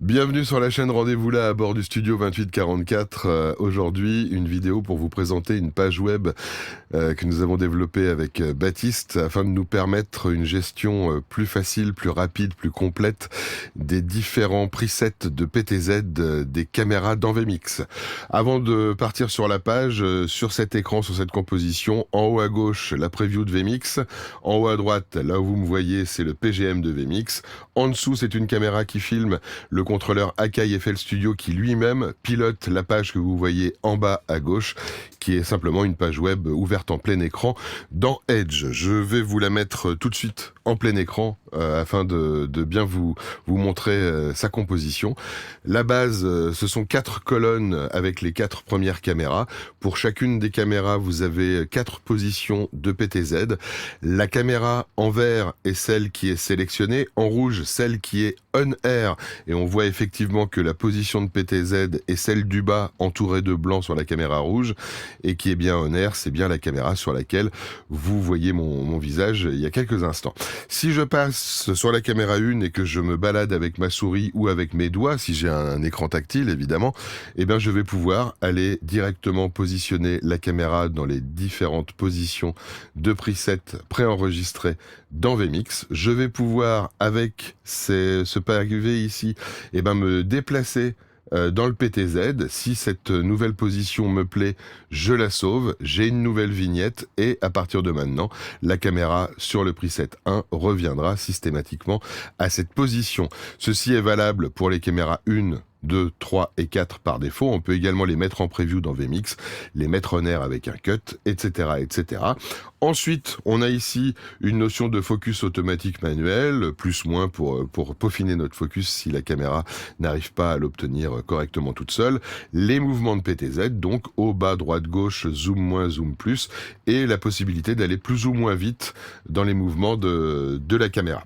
Bienvenue sur la chaîne Rendez-vous là à bord du studio 2844. Aujourd'hui, une vidéo pour vous présenter une page web que nous avons développée avec Baptiste afin de nous permettre une gestion plus facile, plus rapide, plus complète des différents presets de PTZ des caméras d'Envemix. Avant de partir sur la page, sur cet écran, sur cette composition, en haut à gauche, la preview de Vmix. En haut à droite, là où vous me voyez, c'est le PGM de Vmix. En dessous, c'est une caméra qui filme le contrôleur Akai FL Studio qui lui-même pilote la page que vous voyez en bas à gauche, qui est simplement une page web ouverte en plein écran dans Edge. Je vais vous la mettre tout de suite en plein écran afin de bien vous montrer sa composition. La base, ce sont 4 colonnes avec les 4 premières caméras. Pour chacune des caméras, vous avez 4 positions de PTZ. La caméra en vert est celle qui est sélectionnée, en rouge celle qui est on air, et on voit effectivement que la position de PTZ est celle du bas entourée de blanc sur la caméra rouge, et qui est bien on air, c'est bien la caméra sur laquelle vous voyez mon visage il y a quelques instants. Si je passe sur la caméra 1 et que je me balade avec ma souris ou avec mes doigts, si j'ai un écran tactile évidemment, eh bien je vais pouvoir aller directement positionner la caméra dans les différentes positions de presets préenregistrés dans Vmix. Je vais pouvoir, avec ce pavé ici, eh ben, me déplacer dans le PTZ. Si cette nouvelle position me plaît, je la sauve, j'ai une nouvelle vignette et à partir de maintenant, la caméra sur le preset 1 reviendra systématiquement à cette position. Ceci est valable pour les caméras 1, 2, 3 et 4 par défaut. On peut également les mettre en preview dans Vmix, les mettre en air avec un cut, etc., etc. Ensuite, on a ici une notion de focus automatique manuel, plus-moins pour peaufiner notre focus si la caméra n'arrive pas à l'obtenir correctement toute seule. Les mouvements de PTZ, donc haut, bas, droite, gauche, zoom moins, zoom plus, et la possibilité d'aller plus ou moins vite dans les mouvements de la caméra.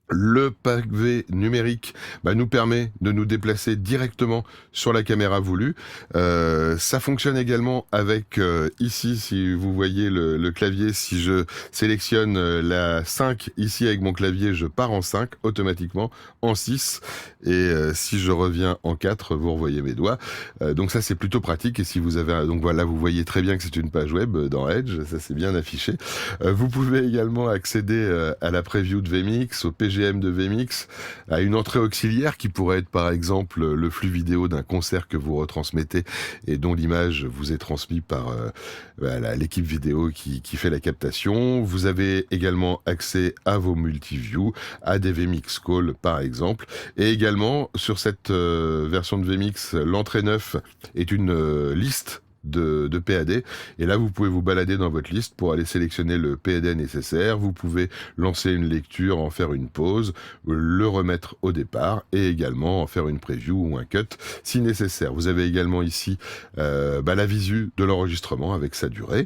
Le pavé numérique nous permet de nous déplacer directement sur la caméra voulue. Ça fonctionne également avec, ici, si vous voyez le clavier, si je sélectionne la 5 ici avec mon clavier, je pars en 5 automatiquement, en 6, et si je reviens en 4, vous revoyez mes doigts. Donc ça, c'est plutôt pratique, et si vous avez... Donc voilà, vous voyez très bien que c'est une page web dans Edge, ça c'est bien affiché. Vous pouvez également accéder à la preview de Vmix, au PGM de Vmix, à une entrée auxiliaire qui pourrait être par exemple le flux vidéo d'un concert que vous retransmettez et dont l'image vous est transmise par l'équipe vidéo qui fait la captation. Vous avez également accès à vos multiviews, à des Vmix calls par exemple, et également sur cette version de Vmix, l'entrée 9 est une liste de PAD, et là vous pouvez vous balader dans votre liste pour aller sélectionner le PAD nécessaire. Vous pouvez lancer une lecture, en faire une pause, le remettre au départ, et également en faire une preview ou un cut si nécessaire. Vous avez également ici la visu de l'enregistrement avec sa durée.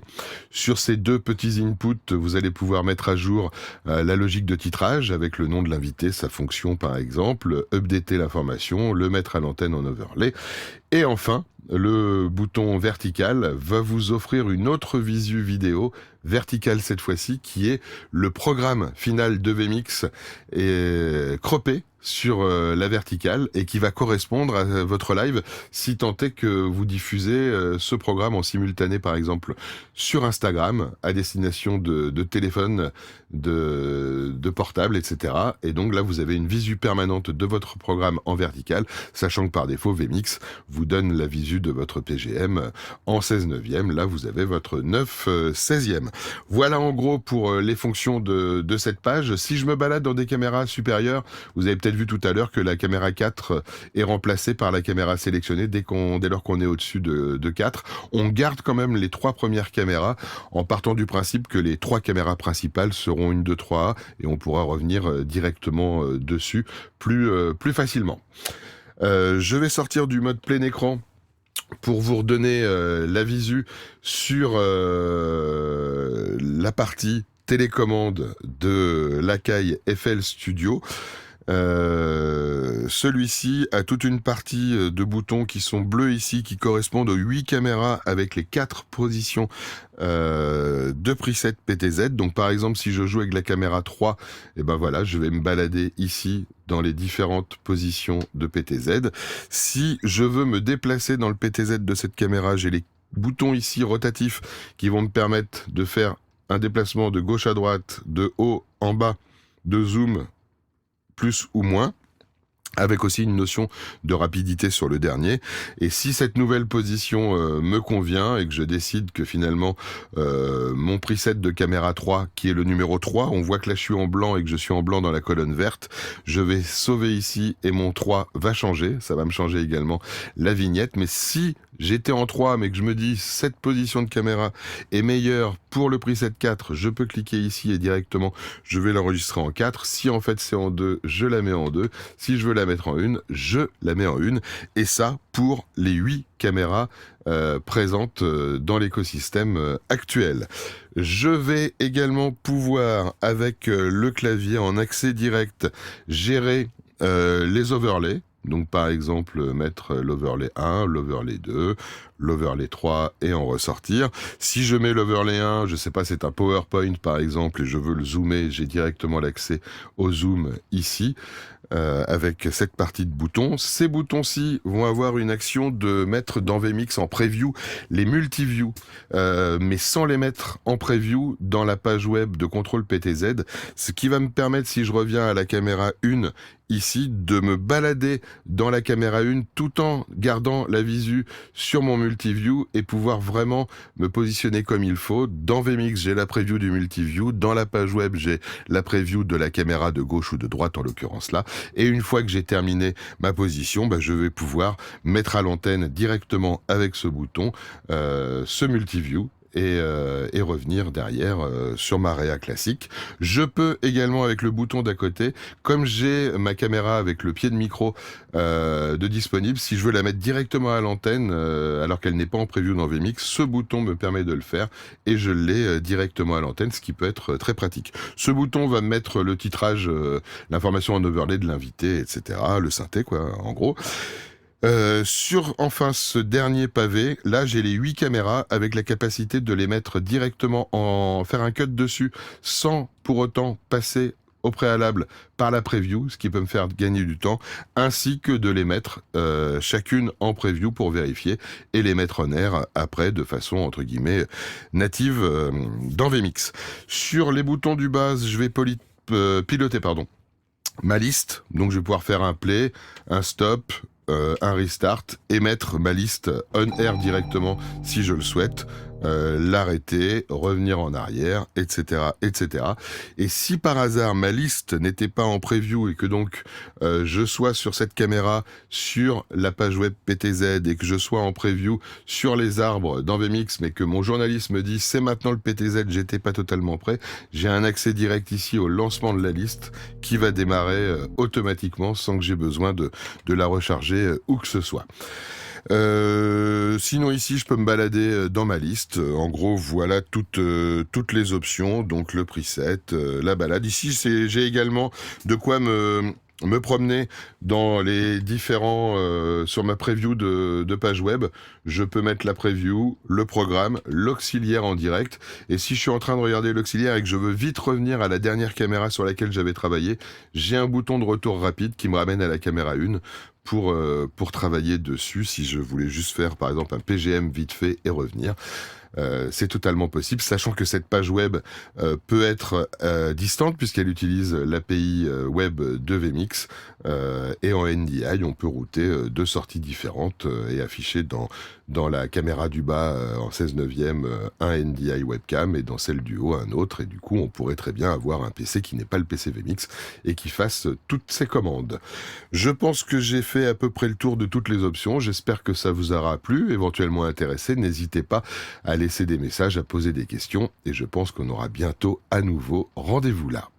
Sur ces deux petits inputs, vous allez pouvoir mettre à jour la logique de titrage avec le nom de l'invité, sa fonction par exemple, updater l'information, le mettre à l'antenne en overlay, et enfin le bouton vertical va vous offrir une autre visu vidéo, verticale cette fois-ci, qui est le programme final de Vmix et croppé sur la verticale et qui va correspondre à votre live si tant est que vous diffusez ce programme en simultané par exemple sur Instagram à destination de téléphone, de portable, etc. Et donc là vous avez une visu permanente de votre programme en vertical, sachant que par défaut Vmix vous donne la visu de votre PGM en 16/9. Là vous avez votre 9/16. Voilà en gros pour les fonctions de cette page. Si je me balade dans des caméras supérieures, vous avez peut-être vu tout à l'heure que la caméra 4 est remplacée par la caméra sélectionnée dès lors qu'on est au-dessus de 4. On garde quand même les 3 premières caméras en partant du principe que les 3 caméras principales seront une 2, 3A et on pourra revenir directement dessus plus facilement. Je vais sortir du mode plein écran pour vous redonner la visu sur la partie télécommande de l'Akai FL Studio. Celui-ci a toute une partie de boutons qui sont bleus ici, qui correspondent aux 8 caméras avec les 4 positions de preset PTZ. Donc par exemple, si je joue avec la caméra 3, et ben voilà, je vais me balader ici dans les différentes positions de PTZ. Si je veux me déplacer dans le PTZ de cette caméra, j'ai les boutons ici rotatifs qui vont me permettre de faire un déplacement de gauche à droite, de haut en bas, de zoom plus ou moins, avec aussi une notion de rapidité sur le dernier. Et si cette nouvelle position me convient et que je décide que finalement mon preset de caméra 3, qui est le numéro 3, on voit que là je suis en blanc et que je suis en blanc dans la colonne verte, je vais sauver ici et mon 3 va changer, ça va me changer également la vignette. Mais si j'étais en 3 mais que je me dis cette position de caméra est meilleure pour le preset 4, je peux cliquer ici et directement je vais l'enregistrer en 4. Si en fait c'est en 2, je la mets en 2. Si je veux la mettre en 1, je la mets en 1. Et ça pour les 8 caméras présentes dans l'écosystème actuel. Je vais également pouvoir, avec le clavier en accès direct, gérer les overlays. Donc par exemple, mettre l'overlay 1, l'overlay 2, l'overlay 3 et en ressortir. Si je mets l'overlay 1, je sais pas, c'est un PowerPoint par exemple, et je veux le zoomer, j'ai directement l'accès au zoom ici. Avec cette partie de boutons. Ces boutons-ci vont avoir une action de mettre dans vMix en preview les multiviews, mais sans les mettre en preview dans la page web de contrôle PTZ, ce qui va me permettre, si je reviens à la caméra 1, ici, de me balader dans la caméra 1 tout en gardant la visu sur mon multiview et pouvoir vraiment me positionner comme il faut. Dans vMix, j'ai la preview du multiview. Dans la page web, j'ai la preview de la caméra de gauche ou de droite, en l'occurrence là. Et une fois que j'ai terminé ma position, je vais pouvoir mettre à l'antenne directement avec ce bouton, ce multiview. Et revenir derrière sur ma réa classique. Je peux également, avec le bouton d'à côté, comme j'ai ma caméra avec le pied de micro de disponible, si je veux la mettre directement à l'antenne alors qu'elle n'est pas en preview dans vMix, ce bouton me permet de le faire et je l'ai directement à l'antenne, ce qui peut être très pratique. Ce bouton va mettre le titrage, l'information en overlay de l'invité, etc., le synthé quoi, en gros. Sur enfin ce dernier pavé, là j'ai les 8 caméras avec la capacité de les mettre directement faire un cut dessus sans pour autant passer au préalable par la preview, ce qui peut me faire gagner du temps, ainsi que de les mettre chacune en preview pour vérifier et les mettre en air après de façon entre guillemets native dans vMix. Sur les boutons du bas, je vais piloter ma liste, donc je vais pouvoir faire un play, un stop, un restart et mettre ma liste on-air directement si je le souhaite, l'arrêter, revenir en arrière, etc., etc. Et si par hasard ma liste n'était pas en preview et que donc je sois sur cette caméra sur la page web PTZ et que je sois en preview sur les arbres dans vMix, mais que mon journaliste me dit c'est maintenant le PTZ, j'étais pas totalement prêt, j'ai un accès direct ici au lancement de la liste qui va démarrer automatiquement sans que j'ai besoin de la recharger où que ce soit. Sinon ici je peux me balader dans ma liste. En gros voilà toutes les options, donc le preset, la balade. Ici j'ai également de quoi me promener dans les différents sur ma preview de page web. Je peux mettre la preview, le programme, l'auxiliaire en direct, et si je suis en train de regarder l'auxiliaire et que je veux vite revenir à la dernière caméra sur laquelle j'avais travaillé, j'ai un bouton de retour rapide qui me ramène à la caméra 1 pour travailler dessus si je voulais juste faire par exemple un PGM vite fait et revenir. C'est totalement possible, sachant que cette page web peut être distante puisqu'elle utilise l'API web de vMix et en NDI on peut router deux sorties différentes et afficher dans la caméra du bas en 16/9 un NDI webcam et dans celle du haut un autre, et du coup on pourrait très bien avoir un PC qui n'est pas le PC vMix et qui fasse toutes ces commandes. Je pense que j'ai fait à peu près le tour de toutes les options, j'espère que ça vous aura plu, éventuellement intéressé, n'hésitez pas à laisser des messages, à poser des questions, et je pense qu'on aura bientôt à nouveau rendez-vous là.